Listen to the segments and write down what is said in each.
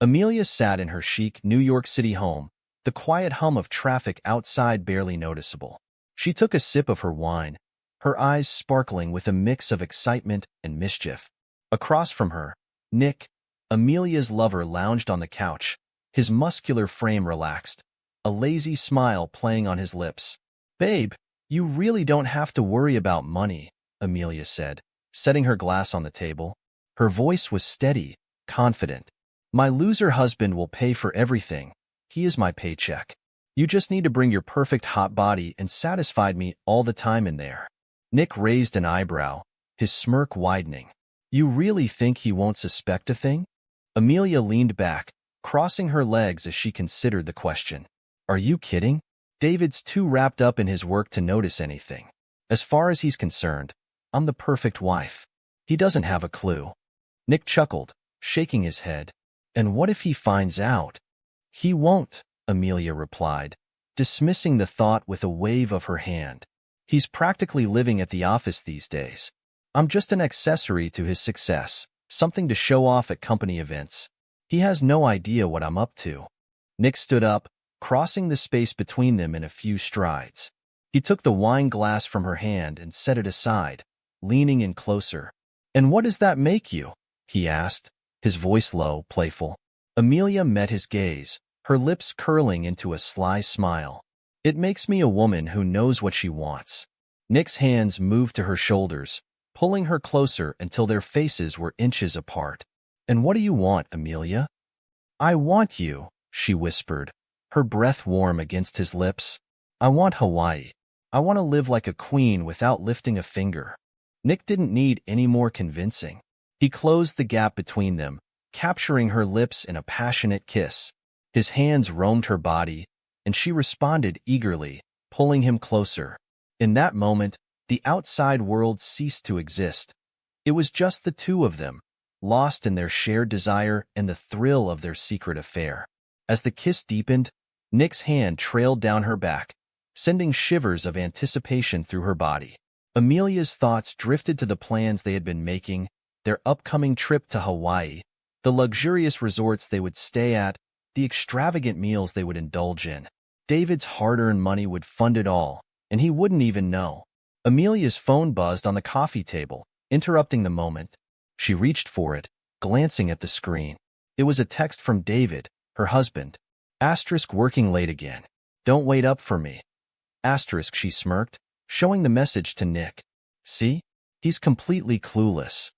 Amelia sat in her chic New York City home, the quiet hum of traffic outside barely noticeable. She took a sip of her wine, her eyes sparkling with a mix of excitement and mischief. Across from her, Nick, Amelia's lover, lounged on the couch, his muscular frame relaxed, a lazy smile playing on his lips. "Babe, you really don't have to worry about money," Amelia said, setting her glass on the table. Her voice was steady, confident. "My loser husband will pay for everything. He is my paycheck. You just need to bring your perfect hot body and satisfy me all the time in there." Nick raised an eyebrow, his smirk widening. "You really think he won't suspect a thing?" Amelia leaned back, crossing her legs as she considered the question. "Are you kidding? David's too wrapped up in his work to notice anything. As far as he's concerned, I'm the perfect wife. He doesn't have a clue." Nick chuckled, shaking his head. "And what if he finds out?" "He won't," Amelia replied, dismissing the thought with a wave of her hand. "He's practically living at the office these days. I'm just an accessory to his success, something to show off at company events. He has no idea what I'm up to." Nick stood up, crossing the space between them in a few strides. He took the wine glass from her hand and set it aside, leaning in closer. "And what does that make you?" he asked, his voice low, playful. Amelia met his gaze, her lips curling into a sly smile. "It makes me a woman who knows what she wants." Nick's hands moved to her shoulders, pulling her closer until their faces were inches apart. "And what do you want, Amelia?" "I want you," she whispered, her breath warm against his lips. "I want Hawaii. I want to live like a queen without lifting a finger." Nick didn't need any more convincing. He closed the gap between them, capturing her lips in a passionate kiss. His hands roamed her body, and she responded eagerly, pulling him closer. In that moment, the outside world ceased to exist. It was just the two of them, lost in their shared desire and the thrill of their secret affair. As the kiss deepened, Nick's hand trailed down her back, sending shivers of anticipation through her body. Amelia's thoughts drifted to the plans they had been making, their upcoming trip to Hawaii, the luxurious resorts they would stay at, the extravagant meals they would indulge in. David's hard-earned money would fund it all, and he wouldn't even know. Amelia's phone buzzed on the coffee table, interrupting the moment. She reached for it, glancing at the screen. It was a text from David, her husband. "Working late again. Don't wait up for me." She smirked, showing the message to Nick. "See? He's completely clueless."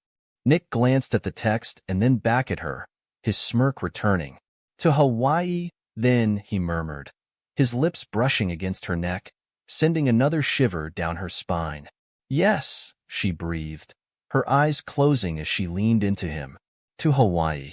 Nick glanced at the text and then back at her, his smirk returning. "To Hawaii, then," he murmured, his lips brushing against her neck, sending another shiver down her spine. "Yes," she breathed, her eyes closing as she leaned into him. "To Hawaii."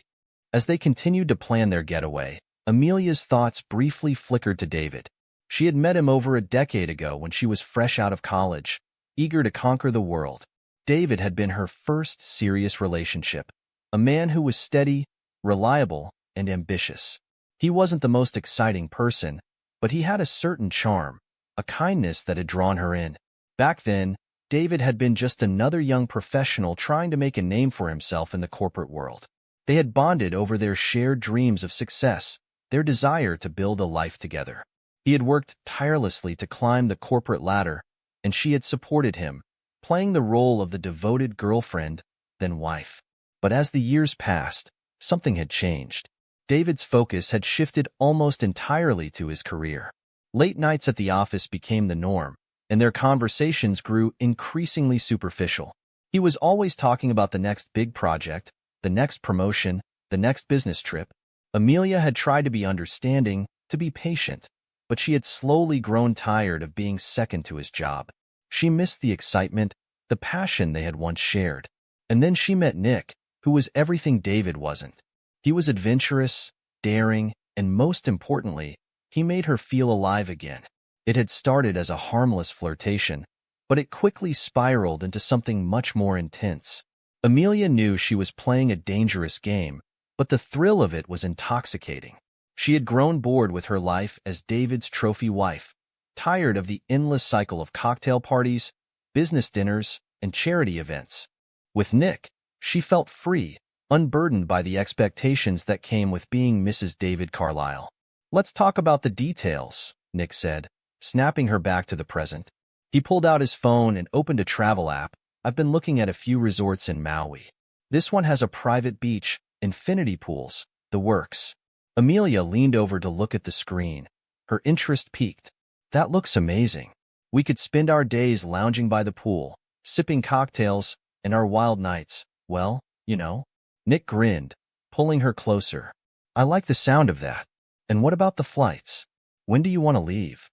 As they continued to plan their getaway, Amelia's thoughts briefly flickered to David. She had met him over a decade ago when she was fresh out of college, eager to conquer the world. David had been her first serious relationship, a man who was steady, reliable, and ambitious. He wasn't the most exciting person, but he had a certain charm, a kindness that had drawn her in. Back then, David had been just another young professional trying to make a name for himself in the corporate world. They had bonded over their shared dreams of success, their desire to build a life together. He had worked tirelessly to climb the corporate ladder, and she had supported him, playing the role of the devoted girlfriend, then wife. But as the years passed, something had changed. David's focus had shifted almost entirely to his career. Late nights at the office became the norm, and their conversations grew increasingly superficial. He was always talking about the next big project, the next promotion, the next business trip. Amelia had tried to be understanding, to be patient, but she had slowly grown tired of being second to his job. She missed the excitement, the passion they had once shared. And then she met Nick, who was everything David wasn't. He was adventurous, daring, and most importantly, he made her feel alive again. It had started as a harmless flirtation, but it quickly spiraled into something much more intense. Amelia knew she was playing a dangerous game, but the thrill of it was intoxicating. She had grown bored with her life as David's trophy wife, tired of the endless cycle of cocktail parties, business dinners, and charity events. With Nick, she felt free, unburdened by the expectations that came with being Mrs. David Carlyle. "Let's talk about the details," Nick said, snapping her back to the present. He pulled out his phone and opened a travel app. "I've been looking at a few resorts in Maui. This one has a private beach, infinity pools, the works." Amelia leaned over to look at the screen. Her interest piqued. "That looks amazing. We could spend our days lounging by the pool, sipping cocktails, and our wild nights, well, you know." Nick grinned, pulling her closer. "I like the sound of that. And what about the flights? When do you want to leave?"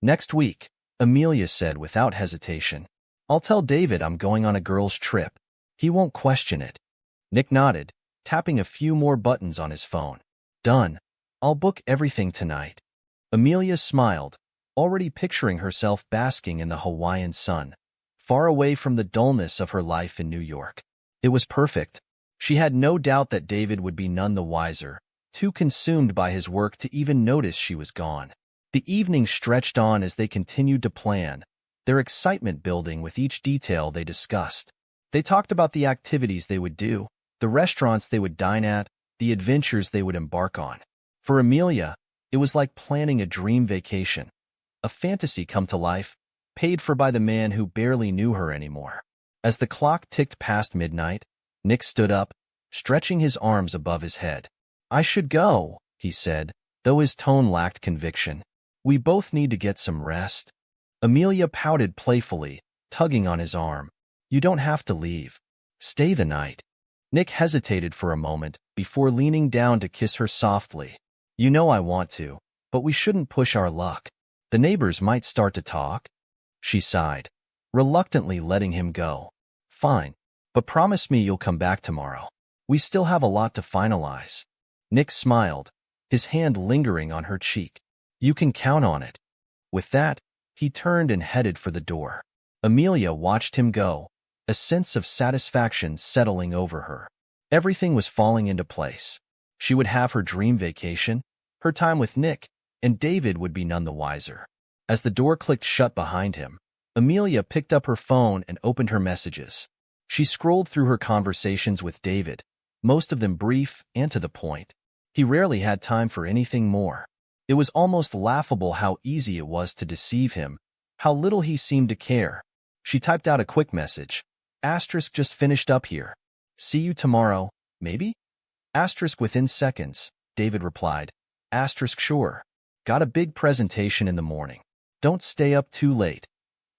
"Next week," Amelia said without hesitation. "I'll tell David I'm going on a girls' trip. He won't question it." Nick nodded, tapping a few more buttons on his phone. "Done. I'll book everything tonight." Amelia smiled, already picturing herself basking in the Hawaiian sun, far away from the dullness of her life in New York. It was perfect. She had no doubt that David would be none the wiser, too consumed by his work to even notice she was gone. The evening stretched on as they continued to plan, their excitement building with each detail they discussed. They talked about the activities they would do, the restaurants they would dine at, the adventures they would embark on. For Amelia, it was like planning a dream vacation, a fantasy come to life, paid for by the man who barely knew her anymore. As the clock ticked past midnight, Nick stood up, stretching his arms above his head. "I should go," he said, though his tone lacked conviction. "We both need to get some rest." Amelia pouted playfully, tugging on his arm. "You don't have to leave. Stay the night." Nick hesitated for a moment before leaning down to kiss her softly. "You know I want to, but we shouldn't push our luck. The neighbors might start to talk." She sighed, reluctantly letting him go. "Fine, but promise me you'll come back tomorrow. We still have a lot to finalize." Nick smiled, his hand lingering on her cheek. "You can count on it." With that, he turned and headed for the door. Amelia watched him go, a sense of satisfaction settling over her. Everything was falling into place. She would have her dream vacation, her time with Nick, and David would be none the wiser. As the door clicked shut behind him, Amelia picked up her phone and opened her messages. She scrolled through her conversations with David, most of them brief and to the point. He rarely had time for anything more. It was almost laughable how easy it was to deceive him, how little he seemed to care. She typed out a quick message. Asterisk just finished up here. See you tomorrow, maybe? Asterisk within seconds, David replied. Asterisk sure. Got a big presentation in the morning. Don't stay up too late.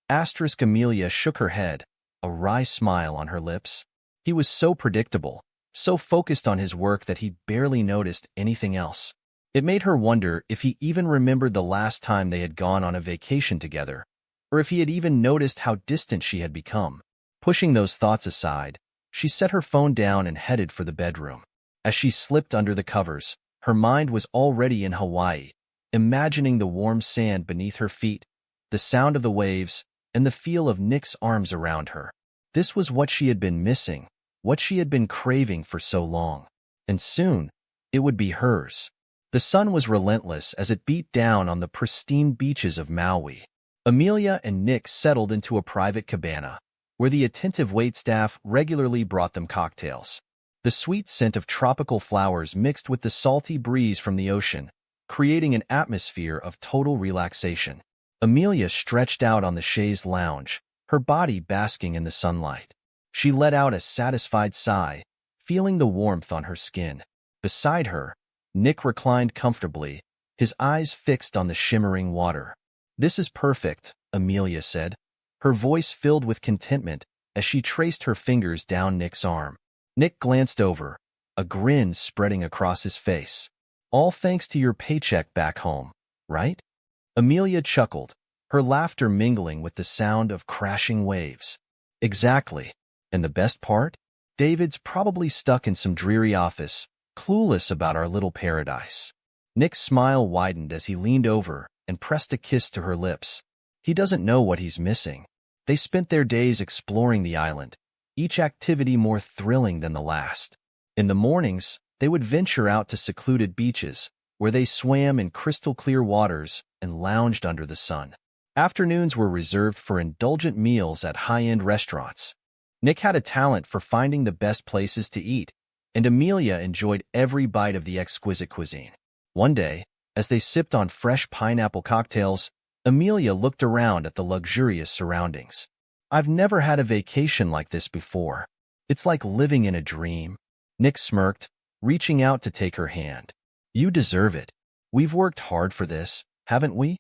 Asterisk Amelia shook her head, a wry smile on her lips. He was so predictable, so focused on his work that he barely noticed anything else. It made her wonder if he even remembered the last time they had gone on a vacation together, or if he had even noticed how distant she had become. Pushing those thoughts aside, she set her phone down and headed for the bedroom. As she slipped under the covers, her mind was already in Hawaii, imagining the warm sand beneath her feet, the sound of the waves, and the feel of Nick's arms around her. This was what she had been missing, what she had been craving for so long. And soon, it would be hers. The sun was relentless as it beat down on the pristine beaches of Maui. Amelia and Nick settled into a private cabana, where the attentive waitstaff regularly brought them cocktails. The sweet scent of tropical flowers mixed with the salty breeze from the ocean, creating an atmosphere of total relaxation. Amelia stretched out on the chaise lounge, her body basking in the sunlight. She let out a satisfied sigh, feeling the warmth on her skin. Beside her, Nick reclined comfortably, his eyes fixed on the shimmering water. This is perfect, Amelia said, her voice filled with contentment as she traced her fingers down Nick's arm. Nick glanced over, a grin spreading across his face. All thanks to your paycheck back home, right? Amelia chuckled, her laughter mingling with the sound of crashing waves. Exactly. And the best part? David's probably stuck in some dreary office, clueless about our little paradise. Nick's smile widened as he leaned over and pressed a kiss to her lips. He doesn't know what he's missing. They spent their days exploring the island, each activity more thrilling than the last. In the mornings, they would venture out to secluded beaches, where they swam in crystal-clear waters and lounged under the sun. Afternoons were reserved for indulgent meals at high-end restaurants. Nick had a talent for finding the best places to eat, and Amelia enjoyed every bite of the exquisite cuisine. One day, as they sipped on fresh pineapple cocktails, Amelia looked around at the luxurious surroundings. "I've never had a vacation like this before. It's like living in a dream." Nick smirked, reaching out to take her hand. "You deserve it. We've worked hard for this, haven't we?"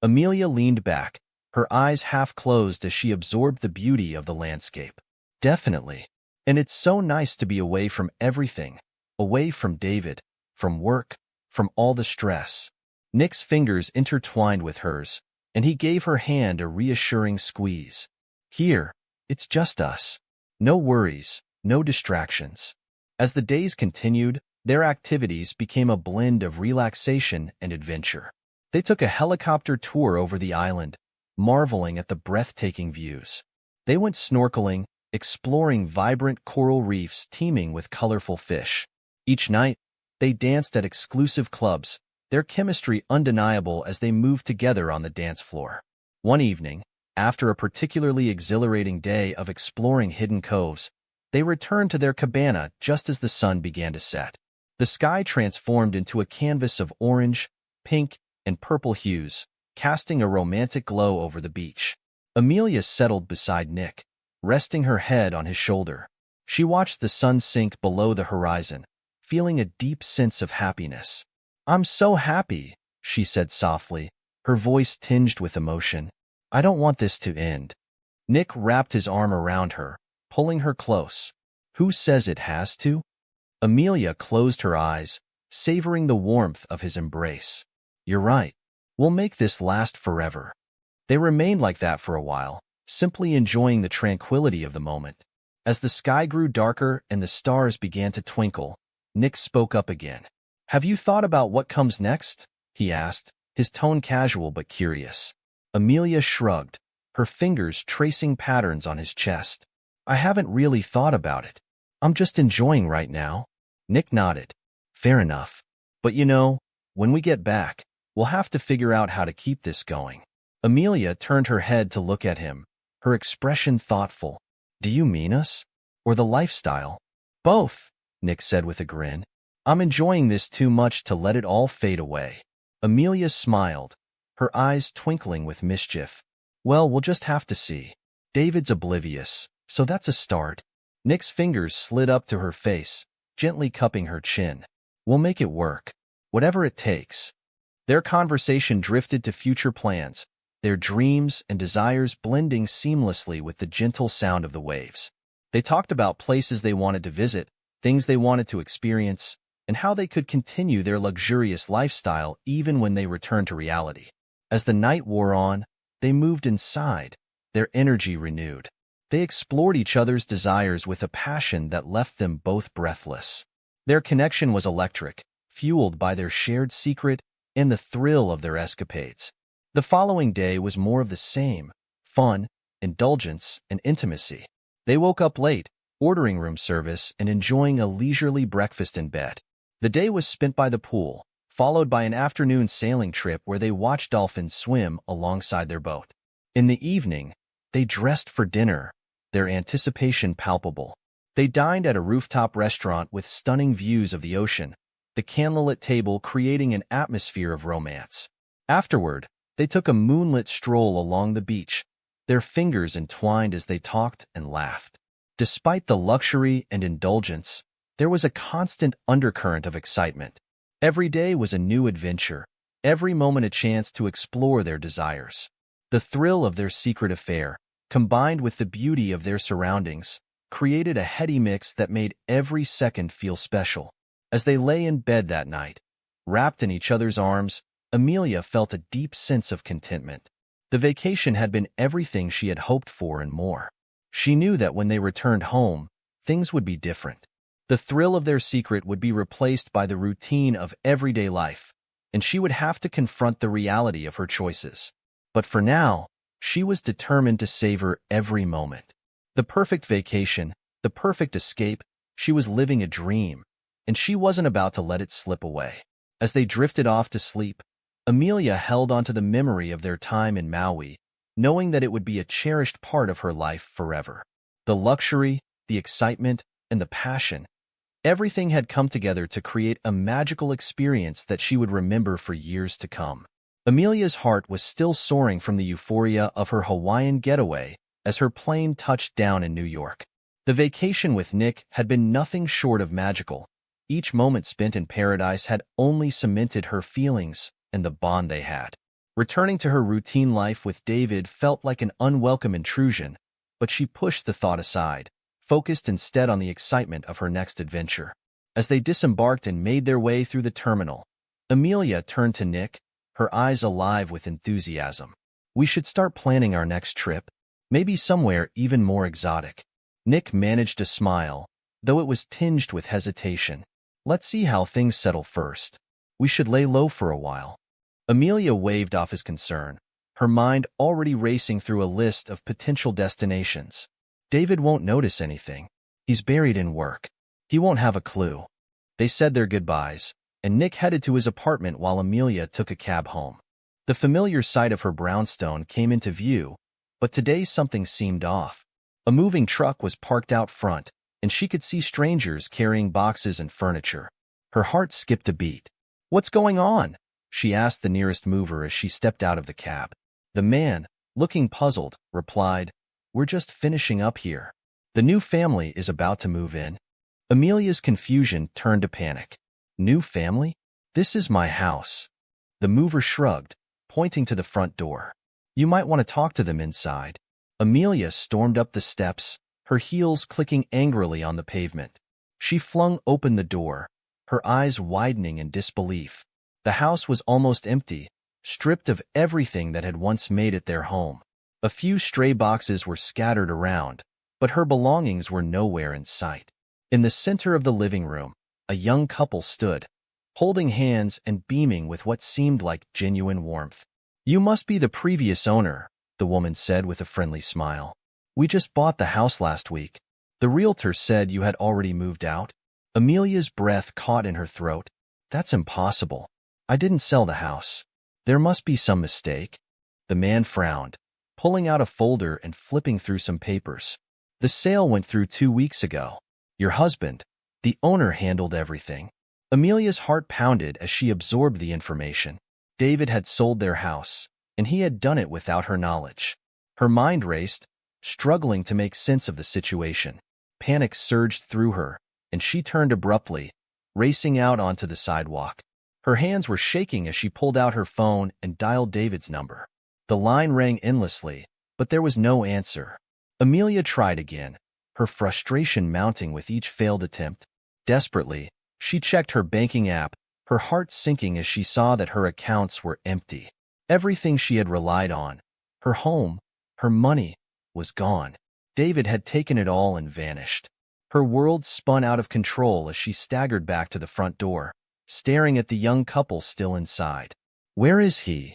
Amelia leaned back, her eyes half closed as she absorbed the beauty of the landscape. "Definitely. And it's so nice to be away from everything, away from David, from work, from all the stress." Nick's fingers intertwined with hers, and he gave her hand a reassuring squeeze. "Here, it's just us. No worries, no distractions." As the days continued, their activities became a blend of relaxation and adventure. They took a helicopter tour over the island, marveling at the breathtaking views. They went snorkeling, exploring vibrant coral reefs teeming with colorful fish. Each night, they danced at exclusive clubs, their chemistry undeniable as they moved together on the dance floor. One evening, after a particularly exhilarating day of exploring hidden coves, they returned to their cabana just as the sun began to set. The sky transformed into a canvas of orange, pink, and purple hues, casting a romantic glow over the beach. Amelia settled beside Nick, resting her head on his shoulder. She watched the sun sink below the horizon, feeling a deep sense of happiness. "I'm so happy," she said softly, her voice tinged with emotion. "I don't want this to end." Nick wrapped his arm around her, pulling her close. "Who says it has to?" Amelia closed her eyes, savoring the warmth of his embrace. "You're right. We'll make this last forever." They remained like that for a while, simply enjoying the tranquility of the moment. As the sky grew darker and the stars began to twinkle, Nick spoke up again. "Have you thought about what comes next?" he asked, his tone casual but curious. Amelia shrugged, her fingers tracing patterns on his chest. "I haven't really thought about it. I'm just enjoying right now." Nick nodded. "Fair enough. But when we get back, we'll have to figure out how to keep this going." Amelia turned her head to look at him, her expression thoughtful. "Do you mean us? Or the lifestyle?" "Both," Nick said with a grin. "I'm enjoying this too much to let it all fade away." Amelia smiled, her eyes twinkling with mischief. "Well, we'll just have to see. David's oblivious, so that's a start." Nick's fingers slid up to her face, gently cupping her chin. "We'll make it work, whatever it takes." Their conversation drifted to future plans, their dreams and desires blending seamlessly with the gentle sound of the waves. They talked about places they wanted to visit, things they wanted to experience, and how they could continue their luxurious lifestyle even when they returned to reality. As the night wore on, they moved inside, their energy renewed. They explored each other's desires with a passion that left them both breathless. Their connection was electric, fueled by their shared secret and the thrill of their escapades. The following day was more of the same: fun, indulgence, and intimacy. They woke up late, ordering room service and enjoying a leisurely breakfast in bed. The day was spent by the pool, followed by an afternoon sailing trip where they watched dolphins swim alongside their boat. In the evening, they dressed for dinner, their anticipation palpable. They dined at a rooftop restaurant with stunning views of the ocean, the candlelit table creating an atmosphere of romance. Afterward, they took a moonlit stroll along the beach, their fingers entwined as they talked and laughed. Despite the luxury and indulgence, there was a constant undercurrent of excitement. Every day was a new adventure, every moment a chance to explore their desires. The thrill of their secret affair, combined with the beauty of their surroundings, created a heady mix that made every second feel special. As they lay in bed that night, wrapped in each other's arms, Amelia felt a deep sense of contentment. The vacation had been everything she had hoped for and more. She knew that when they returned home, things would be different. The thrill of their secret would be replaced by the routine of everyday life, and she would have to confront the reality of her choices. But for now, she was determined to savor every moment. The perfect vacation, the perfect escape, she was living a dream, and she wasn't about to let it slip away. As they drifted off to sleep, Amelia held onto the memory of their time in Maui, knowing that it would be a cherished part of her life forever. The luxury, the excitement, and the passion, Everything had come together to create a magical experience that she would remember for years to come. Amelia's heart was still soaring from the euphoria of her Hawaiian getaway as her plane touched down in New York. The vacation with Nick had been nothing short of magical. Each moment spent in paradise had only cemented her feelings and the bond they had. Returning to her routine life with David felt like an unwelcome intrusion, but she pushed the thought aside, focused instead on the excitement of her next adventure. As they disembarked and made their way through the terminal, Amelia turned to Nick, her eyes alive with enthusiasm. "We should start planning our next trip, maybe somewhere even more exotic." Nick managed a smile, though it was tinged with hesitation. "Let's see how things settle first. We should lay low for a while." Amelia waved off his concern, her mind already racing through a list of potential destinations. "David won't notice anything. He's buried in work. He won't have a clue." They said their goodbyes, and Nick headed to his apartment while Amelia took a cab home. The familiar sight of her brownstone came into view, but today something seemed off. A moving truck was parked out front, and she could see strangers carrying boxes and furniture. Her heart skipped a beat. "What's going on?" she asked the nearest mover as she stepped out of the cab. The man, looking puzzled, replied, "We're just finishing up here. The new family is about to move in." Amelia's confusion turned to panic. "New family? This is my house." The mover shrugged, pointing to the front door. "You might want to talk to them inside." Amelia stormed up the steps, her heels clicking angrily on the pavement. She flung open the door, her eyes widening in disbelief. The house was almost empty, stripped of everything that had once made it their home. A few stray boxes were scattered around, but her belongings were nowhere in sight. In the center of the living room, a young couple stood, holding hands and beaming with what seemed like genuine warmth. "You must be the previous owner," the woman said with a friendly smile. "We just bought the house last week. The realtor said you had already moved out." Amelia's breath caught in her throat. "That's impossible. I didn't sell the house. There must be some mistake." The man frowned, pulling out a folder and flipping through some papers. "The sale went through 2 weeks ago. Your husband, the owner, handled everything." Amelia's heart pounded as she absorbed the information. David had sold their house, and he had done it without her knowledge. Her mind raced, struggling to make sense of the situation. Panic surged through her, and she turned abruptly, racing out onto the sidewalk. Her hands were shaking as she pulled out her phone and dialed David's number. The line rang endlessly, but there was no answer. Amelia tried again, her frustration mounting with each failed attempt. Desperately, she checked her banking app, her heart sinking as she saw that her accounts were empty. Everything she had relied on, her home, her money, was gone. David had taken it all and vanished. Her world spun out of control as she staggered back to the front door, staring at the young couple still inside. "Where is he?"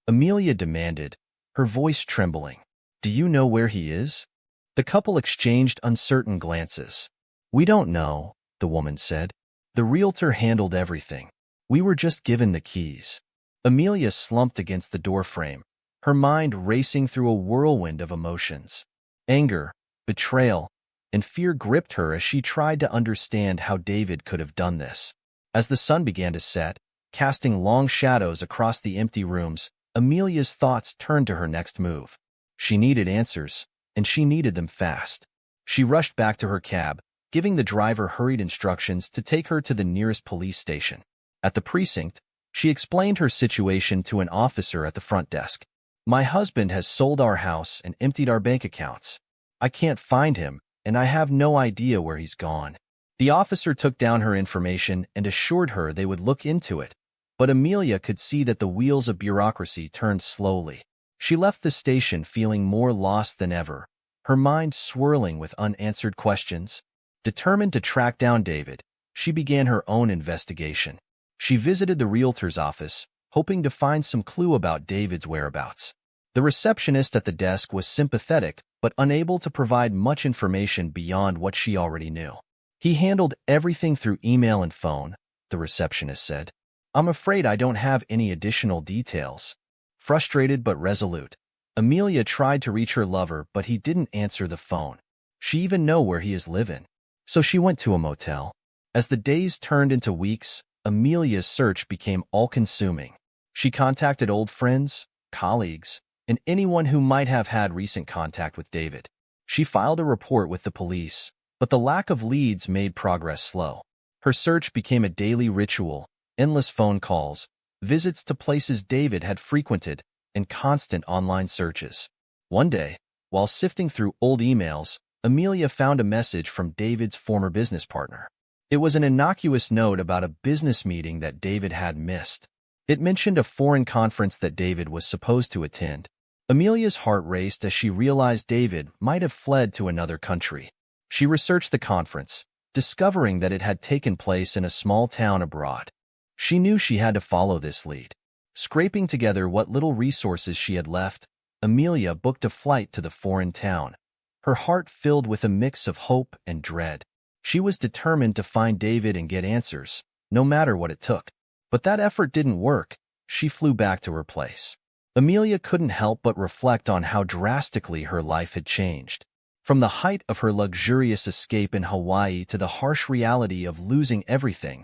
Amelia demanded, her voice trembling. "Do you know where he is?" The couple exchanged uncertain glances. "We don't know," the woman said. "The realtor handled everything. We were just given the keys." Amelia slumped against the doorframe, her mind racing through a whirlwind of emotions. Anger, betrayal, and fear gripped her as she tried to understand how David could have done this. As the sun began to set, casting long shadows across the empty rooms, Amelia's thoughts turned to her next move. She needed answers, and she needed them fast. She rushed back to her cab, giving the driver hurried instructions to take her to the nearest police station. At the precinct, she explained her situation to an officer at the front desk. "My husband has sold our house and emptied our bank accounts. I can't find him, and I have no idea where he's gone." The officer took down her information and assured her they would look into it, but Amelia could see that the wheels of bureaucracy turned slowly. She left the station feeling more lost than ever, her mind swirling with unanswered questions. Determined to track down David, she began her own investigation. She visited the realtor's office, hoping to find some clue about David's whereabouts. The receptionist at the desk was sympathetic but unable to provide much information beyond what she already knew. "He handled everything through email and phone," the receptionist said. "I'm afraid I don't have any additional details." Frustrated but resolute, Amelia tried to reach her lover, but he didn't answer the phone. She even know where he is living. So she went to a motel. As the days turned into weeks, Amelia's search became all-consuming. She contacted old friends, colleagues, and anyone who might have had recent contact with David. She filed a report with the police, but the lack of leads made progress slow. Her search became a daily ritual, endless phone calls, visits to places David had frequented, and constant online searches. One day, while sifting through old emails, Amelia found a message from David's former business partner. It was an innocuous note about a business meeting that David had missed. It mentioned a foreign conference that David was supposed to attend. Amelia's heart raced as she realized David might have fled to another country. She researched the conference, discovering that it had taken place in a small town abroad. She knew she had to follow this lead. Scraping together what little resources she had left, Amelia booked a flight to the foreign town, her heart filled with a mix of hope and dread. She was determined to find David and get answers, no matter what it took. But that effort didn't work. She flew back to her place. Amelia couldn't help but reflect on how drastically her life had changed. From the height of her luxurious escape in Hawaii to the harsh reality of losing everything,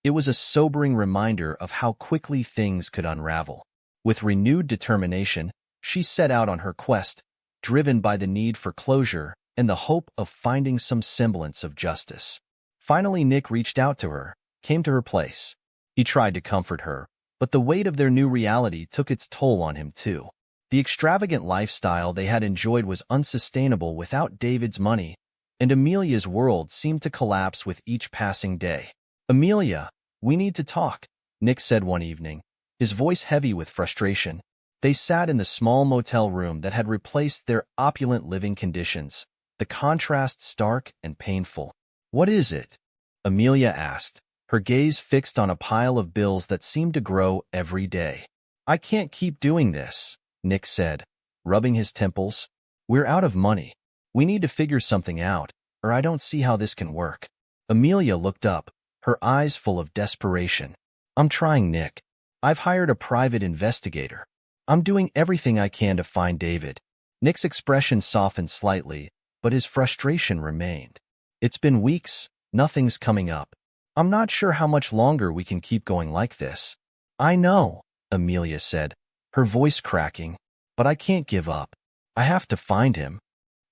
it was a sobering reminder of how quickly things could unravel. With renewed determination, she set out on her quest, driven by the need for closure and the hope of finding some semblance of justice. Finally, Nick reached out to her, came to her place. He tried to comfort her, but the weight of their new reality took its toll on him too. The extravagant lifestyle they had enjoyed was unsustainable without David's money, and Amelia's world seemed to collapse with each passing day. "Amelia, we need to talk," Nick said one evening, his voice heavy with frustration. They sat in the small motel room that had replaced their opulent living conditions, the contrast stark and painful. "What is it?" Amelia asked, her gaze fixed on a pile of bills that seemed to grow every day. "I can't keep doing this," Nick said, rubbing his temples. "We're out of money. We need to figure something out, or I don't see how this can work." Amelia looked up, her eyes full of desperation. "I'm trying, Nick. I've hired a private investigator. I'm doing everything I can to find David." Nick's expression softened slightly, but his frustration remained. "It's been weeks, nothing's coming up. I'm not sure how much longer we can keep going like this." "I know," Amelia said, her voice cracking, "but I can't give up. I have to find him."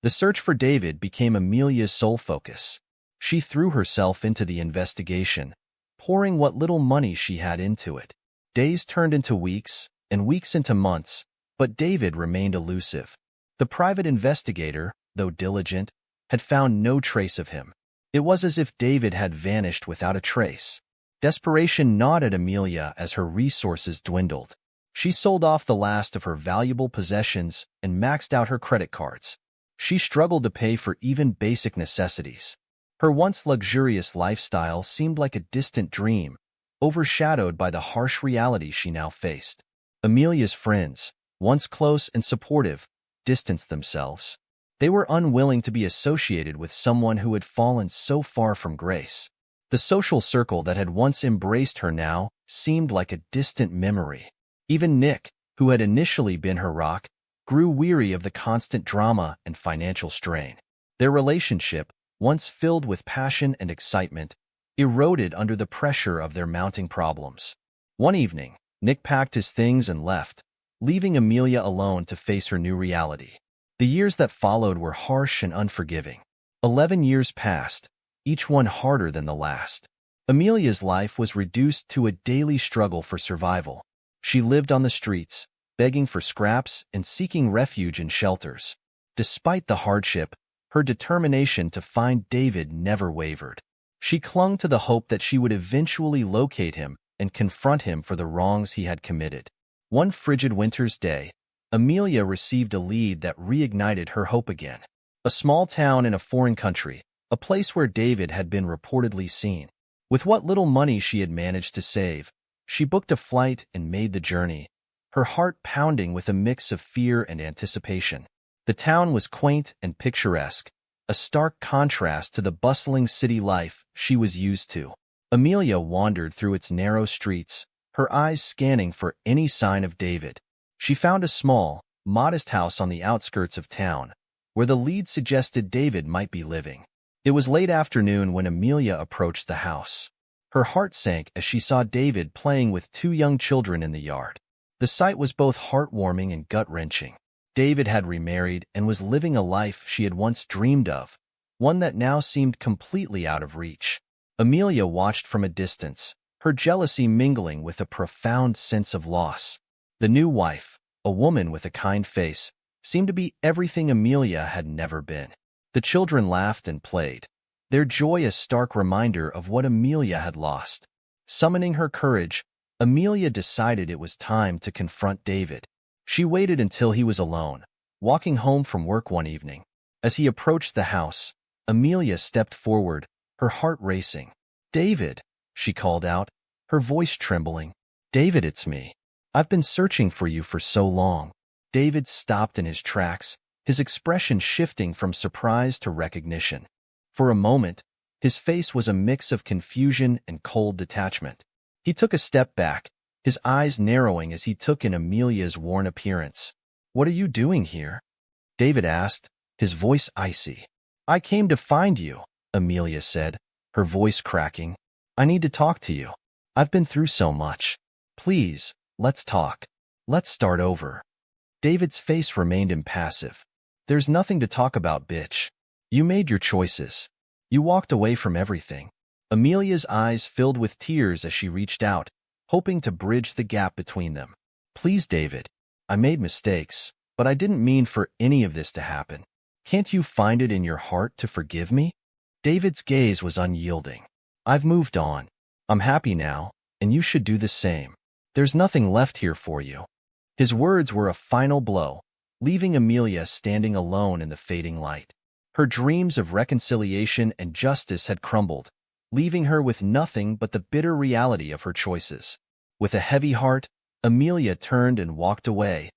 The search for David became Amelia's sole focus. She threw herself into the investigation, pouring what little money she had into it. Days turned into weeks, and weeks into months, but David remained elusive. The private investigator, though diligent, had found no trace of him. It was as if David had vanished without a trace. Desperation gnawed at Amelia as her resources dwindled. She sold off the last of her valuable possessions and maxed out her credit cards. She struggled to pay for even basic necessities. Her once luxurious lifestyle seemed like a distant dream, overshadowed by the harsh reality she now faced. Amelia's friends, once close and supportive, distanced themselves. They were unwilling to be associated with someone who had fallen so far from grace. The social circle that had once embraced her now seemed like a distant memory. Even Nick, who had initially been her rock, grew weary of the constant drama and financial strain. Their relationship, once filled with passion and excitement, eroded under the pressure of their mounting problems. One evening, Nick packed his things and left, leaving Amelia alone to face her new reality. The years that followed were harsh and unforgiving. 11 years passed, each one harder than the last. Amelia's life was reduced to a daily struggle for survival. She lived on the streets, begging for scraps and seeking refuge in shelters. Despite the hardship, her determination to find David never wavered. She clung to the hope that she would eventually locate him and confront him for the wrongs he had committed. One frigid winter's day, Amelia received a lead that reignited her hope again. A small town in a foreign country, a place where David had been reportedly seen. With what little money she had managed to save, she booked a flight and made the journey, her heart pounding with a mix of fear and anticipation. The town was quaint and picturesque, a stark contrast to the bustling city life she was used to. Amelia wandered through its narrow streets, her eyes scanning for any sign of David. She found a small, modest house on the outskirts of town, where the lead suggested David might be living. It was late afternoon when Amelia approached the house. Her heart sank as she saw David playing with two young children in the yard. The sight was both heartwarming and gut-wrenching. David had remarried and was living a life she had once dreamed of, one that now seemed completely out of reach. Amelia watched from a distance, her jealousy mingling with a profound sense of loss. The new wife, a woman with a kind face, seemed to be everything Amelia had never been. The children laughed and played, their joy a stark reminder of what Amelia had lost. Summoning her courage, Amelia decided it was time to confront David. She waited until he was alone, walking home from work one evening. As he approached the house, Amelia stepped forward, her heart racing. "David," she called out, her voice trembling. "David, it's me. I've been searching for you for so long." David stopped in his tracks, his expression shifting from surprise to recognition. For a moment, his face was a mix of confusion and cold detachment. He took a step back, his eyes narrowing as he took in Amelia's worn appearance. "What are you doing here?" David asked, his voice icy. "I came to find you," Amelia said, her voice cracking. "I need to talk to you. I've been through so much. Please, let's talk. Let's start over." David's face remained impassive. "There's nothing to talk about, bitch. You made your choices. You walked away from everything." Amelia's eyes filled with tears as she reached out, hoping to bridge the gap between them. "Please, David. I made mistakes, but I didn't mean for any of this to happen. Can't you find it in your heart to forgive me?" David's gaze was unyielding. "I've moved on. I'm happy now, and you should do the same. There's nothing left here for you." His words were a final blow, leaving Amelia standing alone in the fading light. Her dreams of reconciliation and justice had crumbled, leaving her with nothing but the bitter reality of her choices. With a heavy heart, Amelia turned and walked away,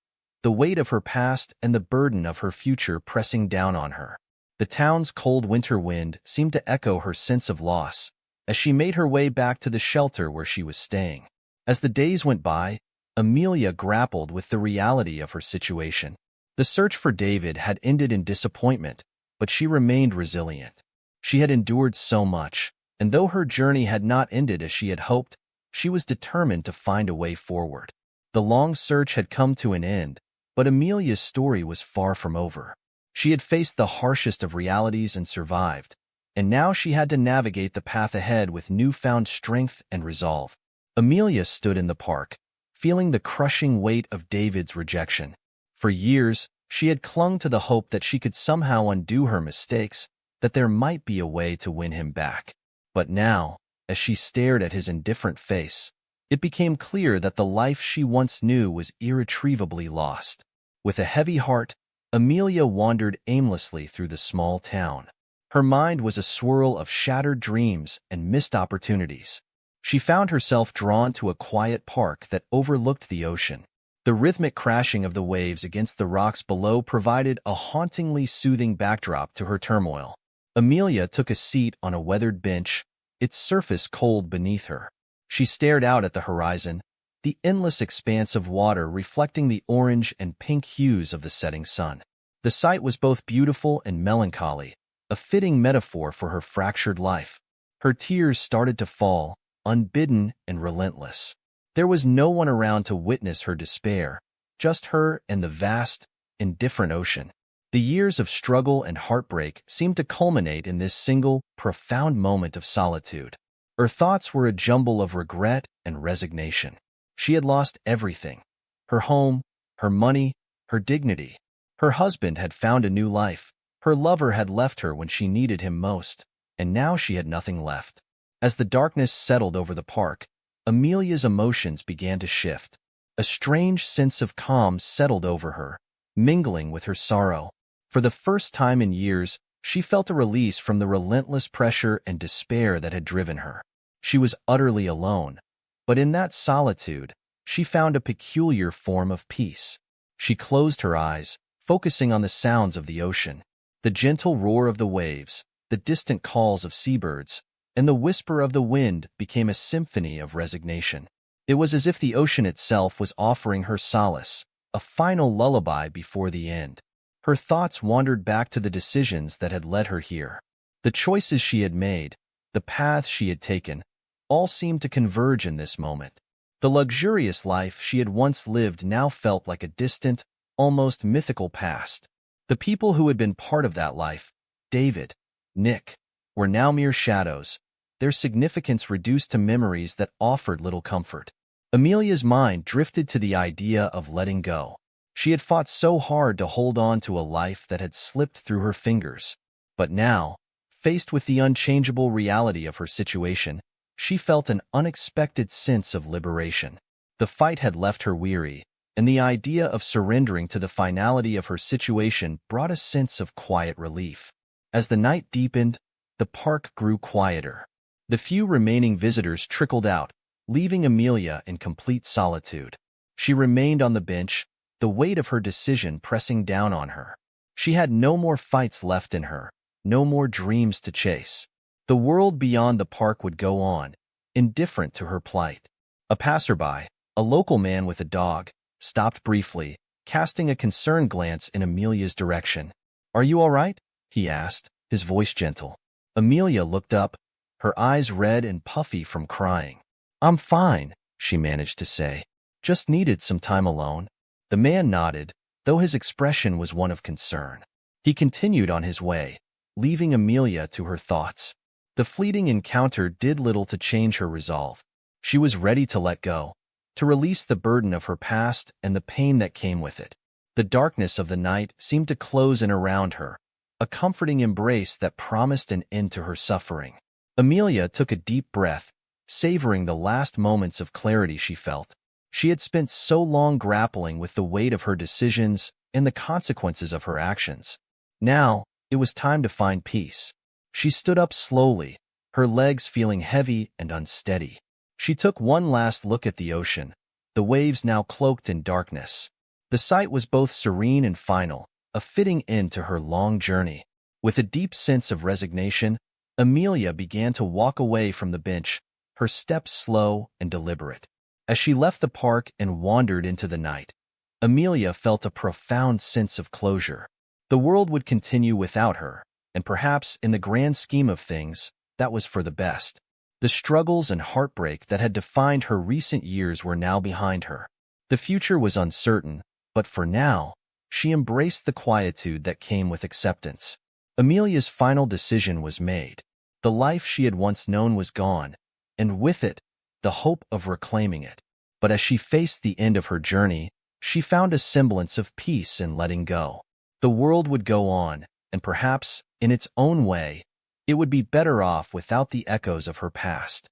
the weight of her past and the burden of her future pressing down on her. The town's cold winter wind seemed to echo her sense of loss as she made her way back to the shelter where she was staying. As the days went by, Amelia grappled with the reality of her situation. The search for David had ended in disappointment, but she remained resilient. She had endured so much, and though her journey had not ended as she had hoped, she was determined to find a way forward. The long search had come to an end, but Amelia's story was far from over. She had faced the harshest of realities and survived, and now she had to navigate the path ahead with newfound strength and resolve. Amelia stood in the park, feeling the crushing weight of David's rejection. For years, she had clung to the hope that she could somehow undo her mistakes, that there might be a way to win him back. But now, as she stared at his indifferent face, it became clear that the life she once knew was irretrievably lost. With a heavy heart, Amelia wandered aimlessly through the small town. Her mind was a swirl of shattered dreams and missed opportunities. She found herself drawn to a quiet park that overlooked the ocean. The rhythmic crashing of the waves against the rocks below provided a hauntingly soothing backdrop to her turmoil. Amelia took a seat on a weathered bench, its surface cold beneath her. She stared out at the horizon, the endless expanse of water reflecting the orange and pink hues of the setting sun. The sight was both beautiful and melancholy, a fitting metaphor for her fractured life. Her tears started to fall, unbidden and relentless. There was no one around to witness her despair, just her and the vast, indifferent ocean. The years of struggle and heartbreak seemed to culminate in this single, profound moment of solitude. Her thoughts were a jumble of regret and resignation. She had lost everything: her home, her money, her dignity. Her husband had found a new life. Her lover had left her when she needed him most, and now she had nothing left. As the darkness settled over the park, Amelia's emotions began to shift. A strange sense of calm settled over her, mingling with her sorrow. For the first time in years, she felt a release from the relentless pressure and despair that had driven her. She was utterly alone, but in that solitude, she found a peculiar form of peace. She closed her eyes, focusing on the sounds of the ocean. The gentle roar of the waves, the distant calls of seabirds, and the whisper of the wind became a symphony of resignation. It was as if the ocean itself was offering her solace, a final lullaby before the end. Her thoughts wandered back to the decisions that had led her here. The choices she had made, the paths she had taken, all seemed to converge in this moment. The luxurious life she had once lived now felt like a distant, almost mythical past. The people who had been part of that life, David, Nick, were now mere shadows, their significance reduced to memories that offered little comfort. Amelia's mind drifted to the idea of letting go. She had fought so hard to hold on to a life that had slipped through her fingers. But now, faced with the unchangeable reality of her situation, she felt an unexpected sense of liberation. The fight had left her weary, and the idea of surrendering to the finality of her situation brought a sense of quiet relief. As the night deepened, the park grew quieter. The few remaining visitors trickled out, leaving Amelia in complete solitude. She remained on the bench, the weight of her decision pressing down on her. She had no more fights left in her, no more dreams to chase. The world beyond the park would go on, indifferent to her plight. A passerby, a local man with a dog, stopped briefly, casting a concerned glance in Amelia's direction. "Are you all right?" he asked, his voice gentle. Amelia looked up, her eyes red and puffy from crying. "I'm fine," she managed to say. "Just needed some time alone." The man nodded, though his expression was one of concern. He continued on his way, leaving Amelia to her thoughts. The fleeting encounter did little to change her resolve. She was ready to let go, to release the burden of her past and the pain that came with it. The darkness of the night seemed to close in around her, a comforting embrace that promised an end to her suffering. Amelia took a deep breath, savoring the last moments of clarity she felt. She had spent so long grappling with the weight of her decisions and the consequences of her actions. Now, it was time to find peace. She stood up slowly, her legs feeling heavy and unsteady. She took one last look at the ocean, the waves now cloaked in darkness. The sight was both serene and final, a fitting end to her long journey. With a deep sense of resignation, Amelia began to walk away from the bench, her steps slow and deliberate. As she left the park and wandered into the night, Amelia felt a profound sense of closure. The world would continue without her, and perhaps in the grand scheme of things, that was for the best. The struggles and heartbreak that had defined her recent years were now behind her. The future was uncertain, but for now, she embraced the quietude that came with acceptance. Amelia's final decision was made. The life she had once known was gone, and with it, the hope of reclaiming it. But as she faced the end of her journey, she found a semblance of peace in letting go. The world would go on, and perhaps, in its own way, it would be better off without the echoes of her past.